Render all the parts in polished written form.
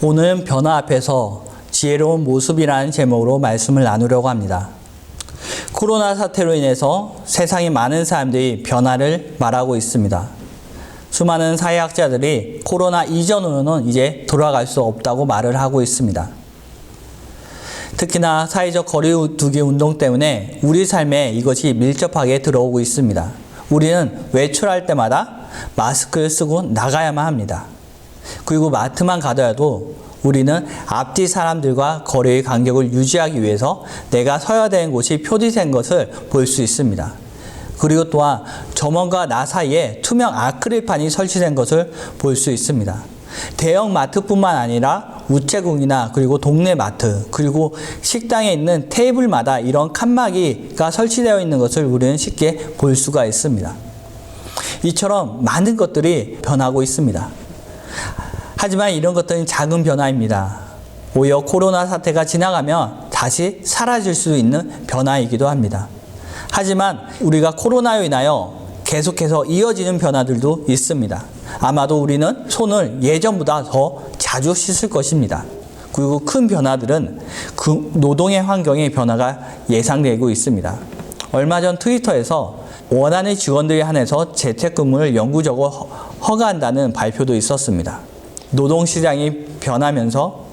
오늘은 변화 앞에서 지혜로운 모습이라는 제목으로 말씀을 나누려고 합니다. 코로나 사태로 인해서 세상의 많은 사람들이 변화를 말하고 있습니다. 수많은 사회학자들이 코로나 이전으로는 이제 돌아갈 수 없다고 말을 하고 있습니다. 특히나 사회적 거리두기 운동 때문에 우리 삶에 이것이 밀접하게 들어오고 있습니다. 우리는 외출할 때마다 마스크를 쓰고 나가야만 합니다. 그리고 마트만 가더라도 우리는 앞뒤 사람들과 거리의 간격을 유지하기 위해서 내가 서야 되는 곳이 표시된 것을 볼 수 있습니다. 그리고 또한 점원과 나 사이에 투명 아크릴판이 설치된 것을 볼 수 있습니다. 대형 마트뿐만 아니라 우체국이나 그리고 동네 마트 그리고 식당에 있는 테이블마다 이런 칸막이가 설치되어 있는 것을 우리는 쉽게 볼 수가 있습니다. 이처럼 많은 것들이 변하고 있습니다. 하지만 이런 것들은 작은 변화입니다. 오히려 코로나 사태가 지나가면 다시 사라질 수 있는 변화이기도 합니다. 하지만 우리가 코로나로 인하여 계속해서 이어지는 변화들도 있습니다. 아마도 우리는 손을 예전보다 더 자주 씻을 것입니다. 그리고 큰 변화들은 그 노동의 환경의 변화가 예상되고 있습니다. 얼마 전 트위터에서 원하는 직원들에 한해서 재택근무를 영구적으로 허가한다는 발표도 있었습니다. 노동시장이 변하면서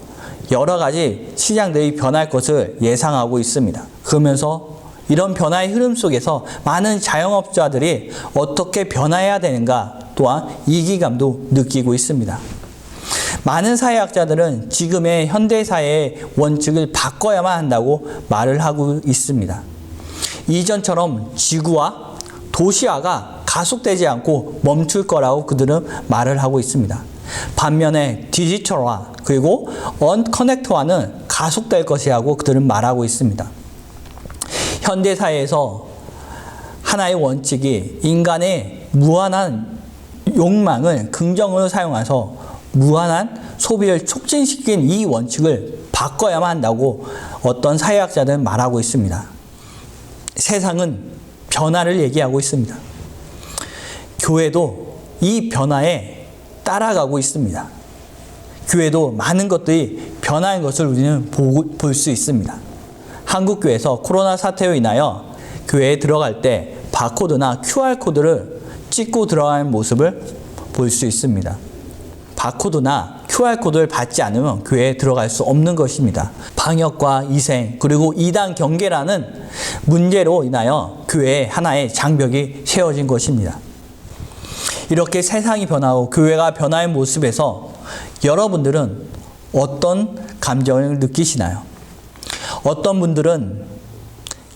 여러 가지 시장들이 변할 것을 예상하고 있습니다. 그러면서 이런 변화의 흐름 속에서 많은 자영업자들이 어떻게 변화해야 되는가 또한 위기감도 느끼고 있습니다. 많은 사회학자들은 지금의 현대사회의 원칙을 바꿔야만 한다고 말을 하고 있습니다. 이전처럼 지구와 도시화가 가속되지 않고 멈출 거라고 그들은 말을 하고 있습니다. 반면에 디지털화 그리고 언커넥트화는 가속될 것이라고 그들은 말하고 있습니다. 현대사회에서 하나의 원칙이 인간의 무한한 욕망을 긍정으로 사용해서 무한한 소비를 촉진시킨 이 원칙을 바꿔야만 한다고 어떤 사회학자들은 말하고 있습니다. 세상은 변화를 얘기하고 있습니다. 교회도 이 변화에 따라가고 있습니다. 교회도 많은 것들이 변화한 것을 우리는 볼 수 있습니다. 한국교회에서 코로나 사태로 인하여 교회에 들어갈 때 바코드나 QR코드를 찍고 들어가는 모습을 볼 수 있습니다. 바코드나 QR코드를 받지 않으면 교회에 들어갈 수 없는 것입니다. 방역과 위생 그리고 이단 경계라는 문제로 인하여 교회에 하나의 장벽이 세워진 것입니다. 이렇게 세상이 변하고 교회가 변화의 모습에서 여러분들은 어떤 감정을 느끼시나요? 어떤 분들은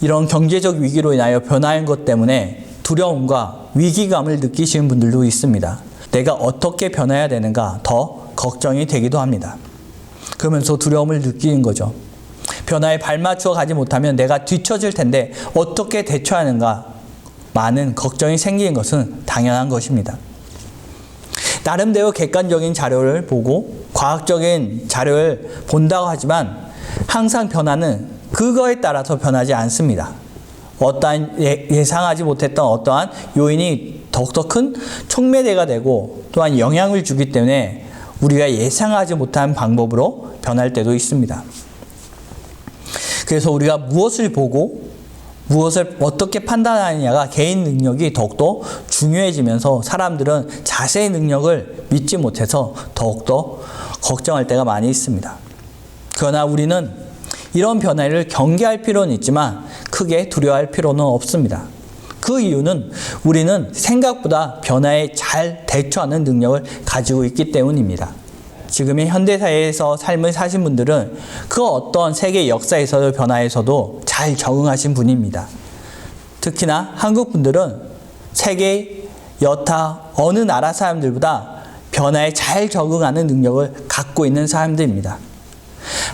이런 경제적 위기로 인하여 변화한 것 때문에 두려움과 위기감을 느끼시는 분들도 있습니다. 내가 어떻게 변해야 되는가 더 걱정이 되기도 합니다. 그러면서 두려움을 느끼는 거죠. 변화에 발맞춰 가지 못하면 내가 뒤처질 텐데 어떻게 대처하는가 많은 걱정이 생기는 것은 당연한 것입니다. 나름대로 객관적인 자료를 보고 과학적인 자료를 본다고 하지만 항상 변화는 그거에 따라서 변하지 않습니다. 어떠한 예상하지 못했던 어떠한 요인이 더욱더 큰 촉매대가 되고 또한 영향을 주기 때문에 우리가 예상하지 못한 방법으로 변할 때도 있습니다. 그래서 우리가 무엇을 보고 무엇을 어떻게 판단하느냐가 개인 능력이 더욱더 중요해지면서 사람들은 자세의 능력을 믿지 못해서 더욱더 걱정할 때가 많이 있습니다. 그러나 우리는 이런 변화를 경계할 필요는 있지만 크게 두려워할 필요는 없습니다. 그 이유는 우리는 생각보다 변화에 잘 대처하는 능력을 가지고 있기 때문입니다. 지금의 현대사회에서 삶을 사신 분들은 그 어떤 세계 역사에서의 변화에서도 잘 적응하신 분입니다. 특히나 한국 분들은 세계 여타 어느 나라 사람들보다 변화에 잘 적응하는 능력을 갖고 있는 사람들입니다.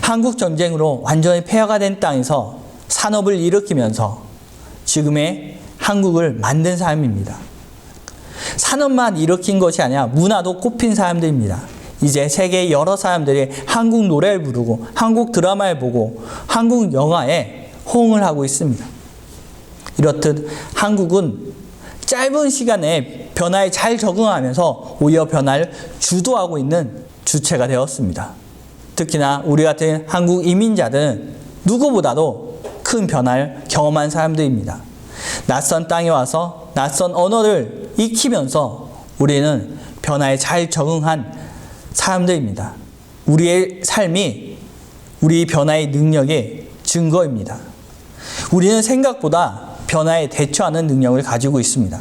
한국 전쟁으로 완전히 폐허가 된 땅에서 산업을 일으키면서 지금의 한국을 만든 사람입니다. 산업만 일으킨 것이 아니라 문화도 꼽힌 사람들입니다. 이제 세계의 여러 사람들이 한국 노래를 부르고 한국 드라마를 보고 한국 영화에 호응을 하고 있습니다. 이렇듯 한국은 짧은 시간에 변화에 잘 적응하면서 오히려 변화를 주도하고 있는 주체가 되었습니다. 특히나 우리 같은 한국 이민자들은 누구보다도 큰 변화를 경험한 사람들입니다. 낯선 땅에 와서 낯선 언어를 익히면서 우리는 변화에 잘 적응한 사람들입니다. 우리의 삶이 우리 변화의 능력의 증거입니다. 우리는 생각보다 변화에 대처하는 능력을 가지고 있습니다.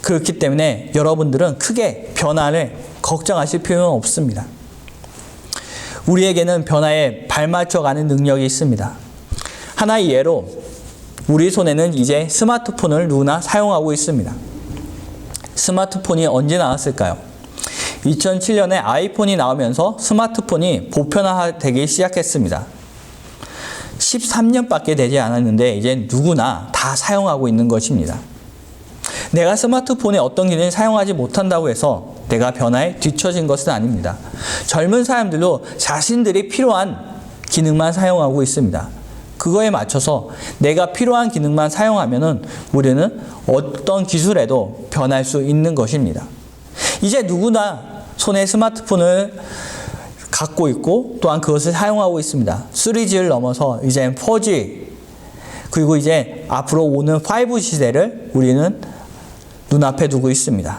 그렇기 때문에 여러분들은 크게 변화를 걱정하실 필요는 없습니다. 우리에게는 변화에 발맞춰가는 능력이 있습니다. 하나의 예로 우리 손에는 이제 스마트폰을 누구나 사용하고 있습니다. 스마트폰이 언제 나왔을까요? 2007년에 아이폰이 나오면서 스마트폰이 보편화되기 시작했습니다. 13년밖에 되지 않았는데 이제 누구나 다 사용하고 있는 것입니다. 내가 스마트폰의 어떤 기능을 사용하지 못한다고 해서 내가 변화에 뒤처진 것은 아닙니다. 젊은 사람들도 자신들이 필요한 기능만 사용하고 있습니다. 그거에 맞춰서 내가 필요한 기능만 사용하면은 우리는 어떤 기술에도 변할 수 있는 것입니다. 이제 누구나 손에 스마트폰을 갖고 있고 또한 그것을 사용하고 있습니다. 3G를 넘어서 이제 4G 그리고 이제 앞으로 오는 5 시대를 우리는 눈앞에 두고 있습니다.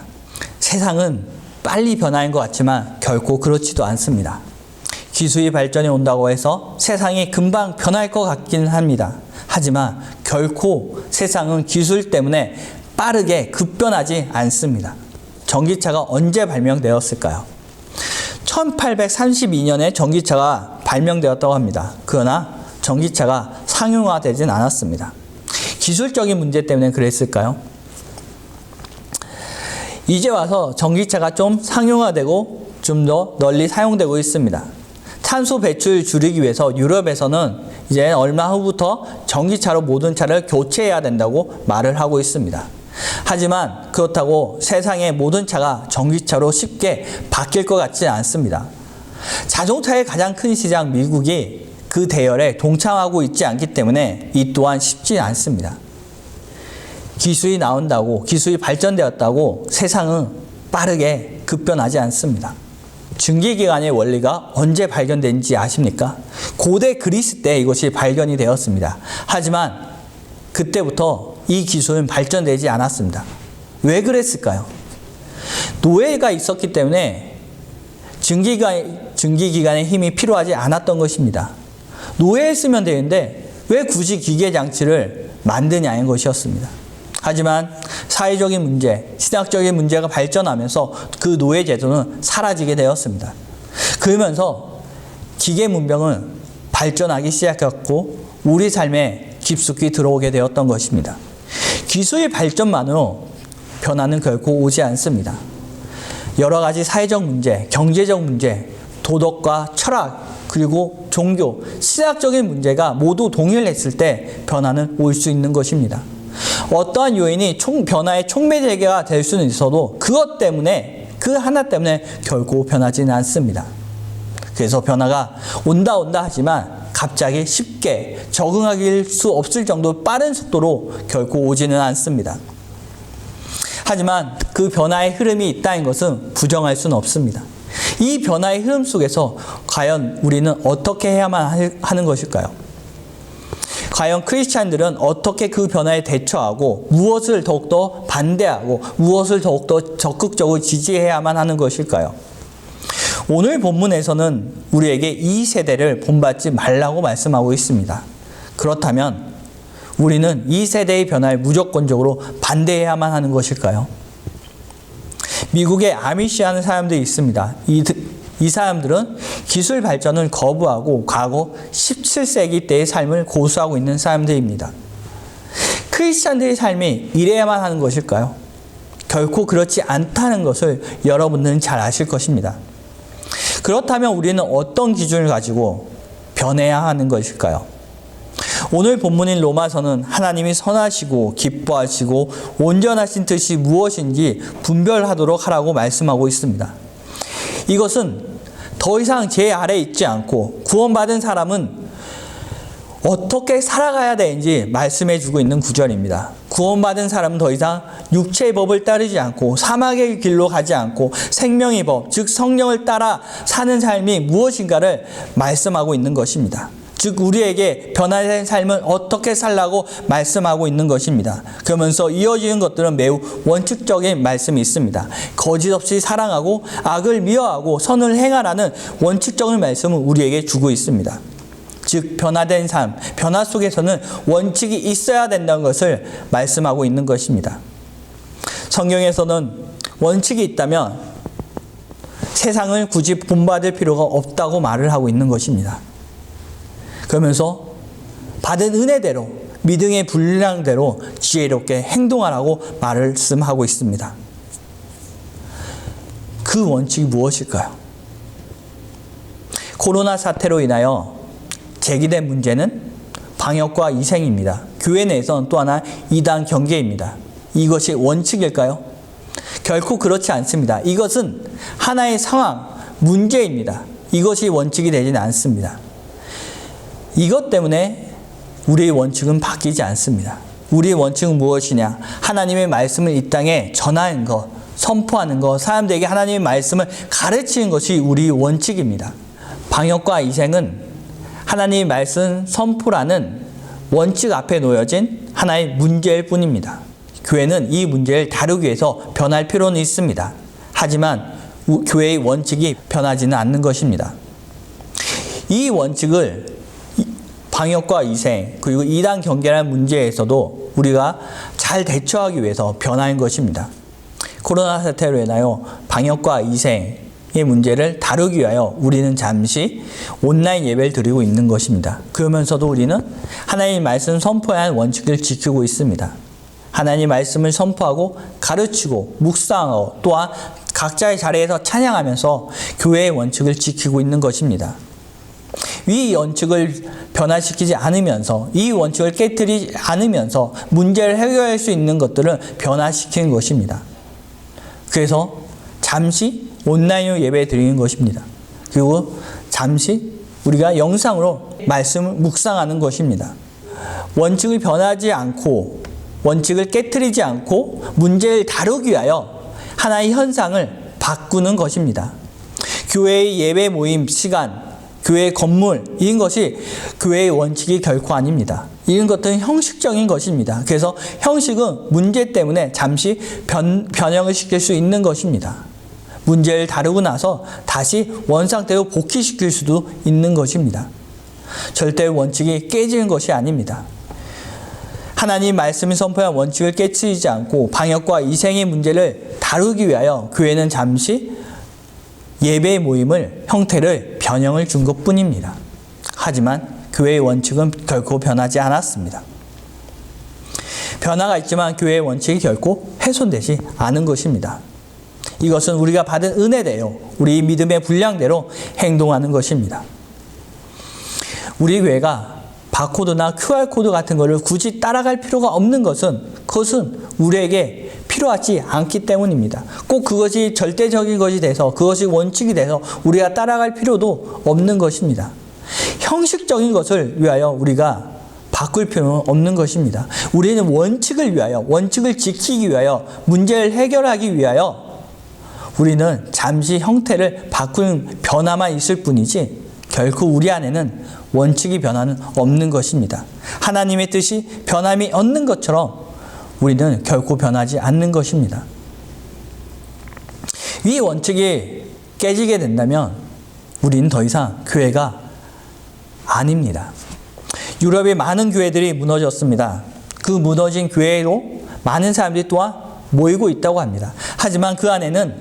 세상은 빨리 변화한 것 같지만 결코 그렇지도 않습니다. 기술이 발전이 온다고 해서 세상이 금방 변할 것 같긴 합니다. 하지만 결코 세상은 기술 때문에 빠르게 급변하지 않습니다. 전기차가 언제 발명되었을까요? 1832년에 전기차가 발명되었다고 합니다. 그러나 전기차가 상용화되진 않았습니다. 기술적인 문제 때문에 그랬을까요? 이제 와서 전기차가 좀 상용화되고 좀 더 널리 사용되고 있습니다. 탄소 배출 줄이기 위해서 유럽에서는 이제 얼마 후부터 전기차로 모든 차를 교체해야 된다고 말을 하고 있습니다. 하지만 그렇다고 세상의 모든 차가 전기차로 쉽게 바뀔 것 같지 않습니다. 자동차의 가장 큰 시장 미국이 그 대열에 동참하고 있지 않기 때문에 이 또한 쉽지 않습니다. 기술이 나온다고, 기술이 발전되었다고 세상은 빠르게 급변하지 않습니다. 증기기관의 원리가 언제 발견된지 아십니까? 고대 그리스 때 이것이 발견이 되었습니다. 하지만 그때부터 이 기술은 발전되지 않았습니다. 왜 그랬을까요? 노예가 있었기 때문에 증기기관의 힘이 필요하지 않았던 것입니다. 노예에 쓰면 되는데 왜 굳이 기계장치를 만드냐는 것이었습니다. 하지만 사회적인 문제, 신학적인 문제가 발전하면서 그 노예 제도는 사라지게 되었습니다. 그러면서 기계 문명은 발전하기 시작했고 우리 삶에 깊숙이 들어오게 되었던 것입니다. 기술의 발전만으로 변화는 결코 오지 않습니다. 여러 가지 사회적 문제, 경제적 문제, 도덕과 철학, 그리고 종교, 신학적인 문제가 모두 동일했을 때 변화는 올 수 있는 것입니다. 어떠한 요인이 변화의 촉매제가 될 수는 있어도 그것 때문에, 그 하나 때문에 결코 변하지는 않습니다. 그래서 변화가 온다 하지만 갑자기 쉽게 적응할 수 없을 정도 빠른 속도로 결코 오지는 않습니다. 하지만 그 변화의 흐름이 있다는 것은 부정할 수는 없습니다. 이 변화의 흐름 속에서 과연 우리는 어떻게 해야만 하는 것일까요? 과연 크리스찬들은 어떻게 그 변화에 대처하고 무엇을 더욱더 반대하고 무엇을 더욱더 적극적으로 지지해야만 하는 것일까요? 오늘 본문에서는 우리에게 이 세대를 본받지 말라고 말씀하고 있습니다. 그렇다면 우리는 이 세대의 변화에 무조건적으로 반대해야만 하는 것일까요? 미국에 아미시하는 사람들이 있습니다. 이 사람들은 기술 발전을 거부하고 과거 17세기 때의 삶을 고수하고 있는 사람들입니다. 크리스찬들의 삶이 이래야만 하는 것일까요? 결코 그렇지 않다는 것을 여러분들은 잘 아실 것입니다. 그렇다면 우리는 어떤 기준을 가지고 변해야 하는 것일까요? 오늘 본문인 로마서는 하나님이 선하시고 기뻐하시고 온전하신 뜻이 무엇인지 분별하도록 하라고 말씀하고 있습니다. 이것은 더 이상 제 아래에 있지 않고 구원받은 사람은 어떻게 살아가야 되는지 말씀해 주고 있는 구절입니다. 구원받은 사람은 더 이상 육체의 법을 따르지 않고 사막의 길로 가지 않고 생명의 법, 즉 성령을 따라 사는 삶이 무엇인가를 말씀하고 있는 것입니다. 즉 우리에게 변화된 삶은 어떻게 살라고 말씀하고 있는 것입니다. 그러면서 이어지는 것들은 매우 원칙적인 말씀이 있습니다. 거짓 없이 사랑하고 악을 미워하고 선을 행하라는 원칙적인 말씀을 우리에게 주고 있습니다. 즉 변화된 삶, 변화 속에서는 원칙이 있어야 된다는 것을 말씀하고 있는 것입니다. 성경에서는 원칙이 있다면 세상을 굳이 본받을 필요가 없다고 말을 하고 있는 것입니다. 그러면서 받은 은혜대로 믿음의 분량대로 지혜롭게 행동하라고 말씀하고 있습니다. 그 원칙이 무엇일까요? 코로나 사태로 인하여 제기된 문제는 방역과 위생입니다. 교회 내에서는 또 하나 이단 경계입니다. 이것이 원칙일까요? 결코 그렇지 않습니다. 이것은 하나의 상황, 문제입니다. 이것이 원칙이 되지는 않습니다. 이것 때문에 우리의 원칙은 바뀌지 않습니다. 우리의 원칙은 무엇이냐? 하나님의 말씀을 이 땅에 전하는 것, 선포하는 것, 사람들에게 하나님의 말씀을 가르치는 것이 우리의 원칙입니다. 방역과 위생은 하나님의 말씀 선포라는 원칙 앞에 놓여진 하나의 문제일 뿐입니다. 교회는 이 문제를 다루기 위해서 변할 필요는 있습니다. 하지만 교회의 원칙이 변하지는 않는 것입니다. 이 원칙을 방역과 위생 그리고 이단 경계라는 문제에서도 우리가 잘 대처하기 위해서 변화한 것입니다. 코로나 사태로 인하여 방역과 위생의 문제를 다루기 위하여 우리는 잠시 온라인 예배를 드리고 있는 것입니다. 그러면서도 우리는 하나님의 말씀 선포해야 하는 원칙을 지키고 있습니다. 하나님의 말씀을 선포하고 가르치고 묵상하고 또한 각자의 자리에서 찬양하면서 교회의 원칙을 지키고 있는 것입니다. 이 원칙을 변화시키지 않으면서 이 원칙을 깨뜨리지 않으면서 문제를 해결할 수 있는 것들을 변화시키는 것입니다. 그래서 잠시 온라인으로 예배 드리는 것입니다. 그리고 잠시 우리가 영상으로 말씀을 묵상하는 것입니다. 원칙을 변하지 않고 원칙을 깨뜨리지 않고 문제를 다루기 위하여 하나의 현상을 바꾸는 것입니다. 교회의 예배 모임 시간, 교회의 건물 이런 것이 교회의 원칙이 결코 아닙니다. 이런 것들은 형식적인 것입니다. 그래서 형식은 문제 때문에 잠시 변형을 시킬 수 있는 것입니다. 문제를 다루고 나서 다시 원상태로 복귀시킬 수도 있는 것입니다. 절대 원칙이 깨지는 것이 아닙니다. 하나님 말씀이 선포한 원칙을 깨뜨리지 않고 방역과 위생의 문제를 다루기 위하여 교회는 잠시 예배 모임을 형태를 변형을 준 것뿐입니다. 하지만 교회의 원칙은 결코 변하지 않았습니다. 변화가 있지만 교회의 원칙이 결코 훼손되지 않은 것입니다. 이것은 우리가 받은 은혜대로 우리 믿음의 분량대로 행동하는 것입니다. 우리 교회가 바코드나 QR코드 같은 것을 굳이 따라갈 필요가 없는 것은 그것은 우리에게 필요하지 않기 때문입니다. 꼭 그것이 절대적인 것이 돼서 그것이 원칙이 돼서 우리가 따라갈 필요도 없는 것입니다. 형식적인 것을 위하여 우리가 바꿀 필요는 없는 것입니다. 우리는 원칙을 위하여 원칙을 지키기 위하여 문제를 해결하기 위하여 우리는 잠시 형태를 바꾸는 변화만 있을 뿐이지 결코 우리 안에는 원칙이 변화는 없는 것입니다. 하나님의 뜻이 변함이 없는 것처럼 우리는 결코 변하지 않는 것입니다. 이 원칙이 깨지게 된다면 우리는 더 이상 교회가 아닙니다. 유럽의 많은 교회들이 무너졌습니다. 그 무너진 교회로 많은 사람들이 또한 모이고 있다고 합니다. 하지만 그 안에는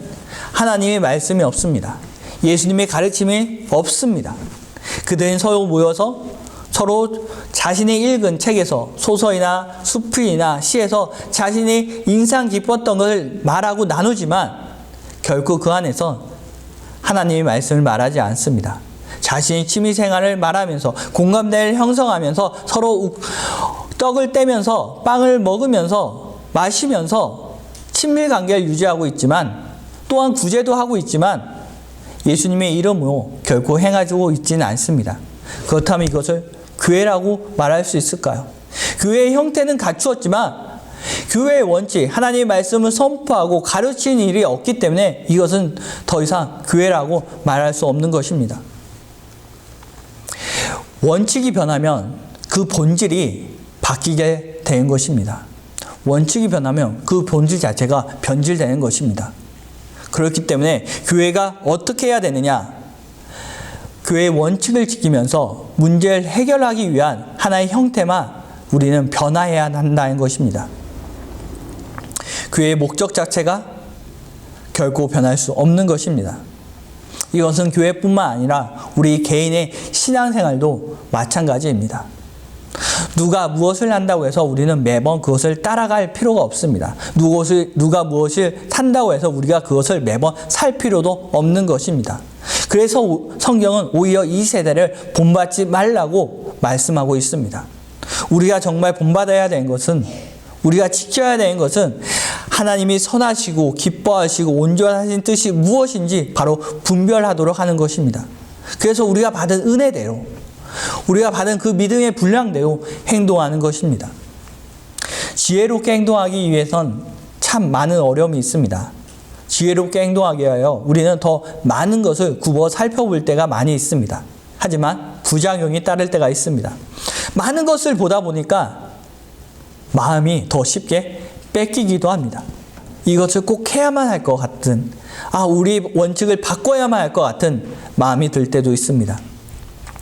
하나님의 말씀이 없습니다. 예수님의 가르침이 없습니다. 그들은 서로 모여서 서로 자신이 읽은 책에서 소설이나 수필이나 시에서 자신이 인상 깊었던 것을 말하고 나누지만 결코 그 안에서 하나님의 말씀을 말하지 않습니다. 자신의 취미생활을 말하면서 공감대를 형성하면서 서로 떡을 떼면서 빵을 먹으면서 마시면서 친밀관계를 유지하고 있지만 또한 구제도 하고 있지만 예수님의 이름으로 결코 행하고 있지는 않습니다. 그렇다면 이것을 교회라고 말할 수 있을까요? 교회의 형태는 갖추었지만 교회의 원칙, 하나님의 말씀을 선포하고 가르치는 일이 없기 때문에 이것은 더 이상 교회라고 말할 수 없는 것입니다. 원칙이 변하면 그 본질이 바뀌게 되는 것입니다. 원칙이 변하면 그 본질 자체가 변질되는 것입니다. 그렇기 때문에 교회가 어떻게 해야 되느냐? 교회의 원칙을 지키면서 문제를 해결하기 위한 하나의 형태만 우리는 변화해야 한다는 것입니다. 교회의 목적 자체가 결코 변할 수 없는 것입니다. 이것은 교회뿐만 아니라 우리 개인의 신앙생활도 마찬가지입니다. 누가 무엇을 한다고 해서 우리는 매번 그것을 따라갈 필요가 없습니다. 누가 무엇을 산다고 해서 우리가 그것을 매번 살 필요도 없는 것입니다. 그래서 성경은 오히려 이 세대를 본받지 말라고 말씀하고 있습니다. 우리가 정말 본받아야 되는 것은, 우리가 지켜야 되는 것은 하나님이 선하시고 기뻐하시고 온전하신 뜻이 무엇인지 바로 분별하도록 하는 것입니다. 그래서 우리가 받은 은혜대로, 우리가 받은 그 믿음의 분량대로 행동하는 것입니다. 지혜롭게 행동하기 위해선 참 많은 어려움이 있습니다. 지혜롭게 행동하기 위하여 우리는 더 많은 것을 굽어 살펴볼 때가 많이 있습니다. 하지만 부작용이 따를 때가 있습니다. 많은 것을 보다 보니까 마음이 더 쉽게 뺏기기도 합니다. 이것을 꼭 해야만 할 것 같은, 우리 원칙을 바꿔야만 할 것 같은 마음이 들 때도 있습니다.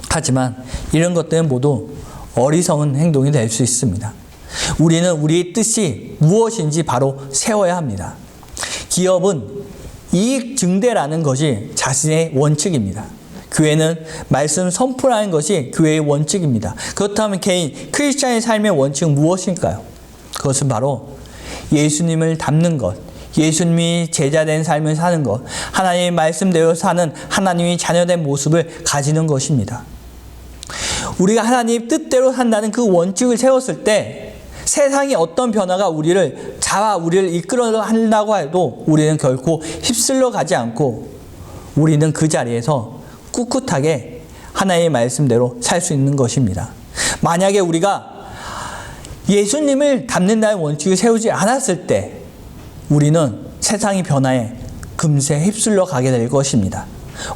하지만 이런 것들은 모두 어리석은 행동이 될 수 있습니다. 우리는 우리의 뜻이 무엇인지 바로 세워야 합니다. 기업은 이익 증대라는 것이 자신의 원칙입니다. 교회는 말씀 선포라는 것이 교회의 원칙입니다. 그렇다면 개인, 크리스찬의 삶의 원칙은 무엇일까요? 그것은 바로 예수님을 닮는 것, 예수님이 제자된 삶을 사는 것, 하나님의 말씀대로 사는 하나님이 자녀된 모습을 가지는 것입니다. 우리가 하나님 뜻대로 산다는 그 원칙을 세웠을 때 세상이 어떤 변화가 우리를 이끌어 한다고 해도 우리는 결코 휩쓸려 가지 않고 우리는 그 자리에서 꿋꿋하게 하나님의 말씀대로 살 수 있는 것입니다. 만약에 우리가 예수님을 닮는다는 원칙을 세우지 않았을 때 우리는 세상의 변화에 금세 휩쓸려 가게 될 것입니다.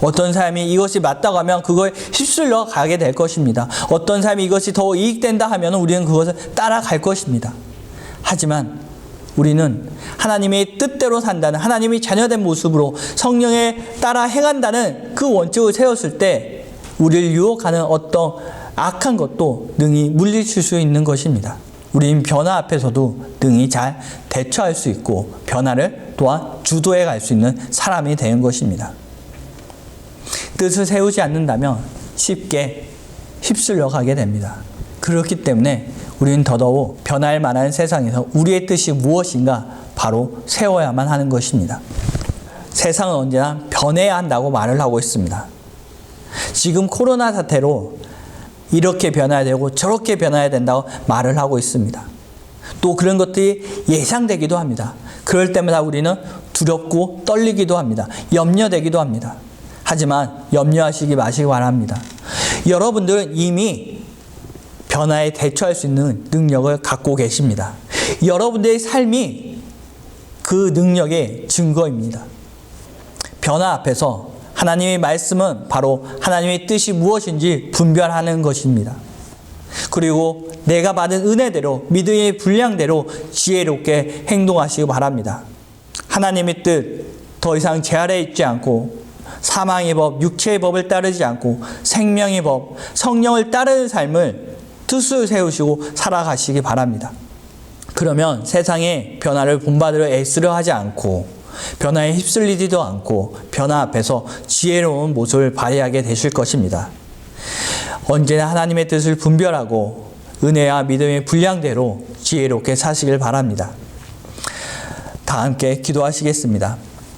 어떤 사람이 이것이 맞다고 하면 그거에 휩쓸려 가게 될 것입니다. 어떤 사람이 이것이 더 이익된다 하면 우리는 그것을 따라갈 것입니다. 하지만 우리는 하나님의 뜻대로 산다는, 하나님이 자녀된 모습으로 성령에 따라 행한다는 그 원칙을 세웠을 때 우리를 유혹하는 어떤 악한 것도 능히 물리칠 수 있는 것입니다. 우리는 변화 앞에서도 능히 잘 대처할 수 있고 변화를 또한 주도해 갈 수 있는 사람이 되는 것입니다. 뜻을 세우지 않는다면 쉽게 휩쓸려 가게 됩니다. 그렇기 때문에 우리는 더더욱 변할 만한 세상에서 우리의 뜻이 무엇인가 바로 세워야만 하는 것입니다. 세상은 언제나 변해야 한다고 말을 하고 있습니다. 지금 코로나 사태로 이렇게 변해야 되고 저렇게 변해야 된다고 말을 하고 있습니다. 또 그런 것들이 예상되기도 합니다. 그럴 때마다 우리는 두렵고 떨리기도 합니다. 염려되기도 합니다. 하지만 염려하시기 마시기 바랍니다. 여러분들은 이미 변화에 대처할 수 있는 능력을 갖고 계십니다. 여러분들의 삶이 그 능력의 증거입니다. 변화 앞에서 하나님의 말씀은 바로 하나님의 뜻이 무엇인지 분별하는 것입니다. 그리고 내가 받은 은혜대로, 믿음의 분량대로 지혜롭게 행동하시기 바랍니다. 하나님의 뜻 더 이상 제 아래에 있지 않고 사망의 법, 육체의 법을 따르지 않고 생명의 법, 성령을 따르는 삶을 뜻을 세우시고 살아가시기 바랍니다. 그러면 세상의 변화를 본받으려 애쓰려 하지 않고 변화에 휩쓸리지도 않고 변화 앞에서 지혜로운 모습을 발휘하게 되실 것입니다. 언제나 하나님의 뜻을 분별하고 은혜와 믿음의 분량대로 지혜롭게 사시길 바랍니다. 다 함께 기도하시겠습니다.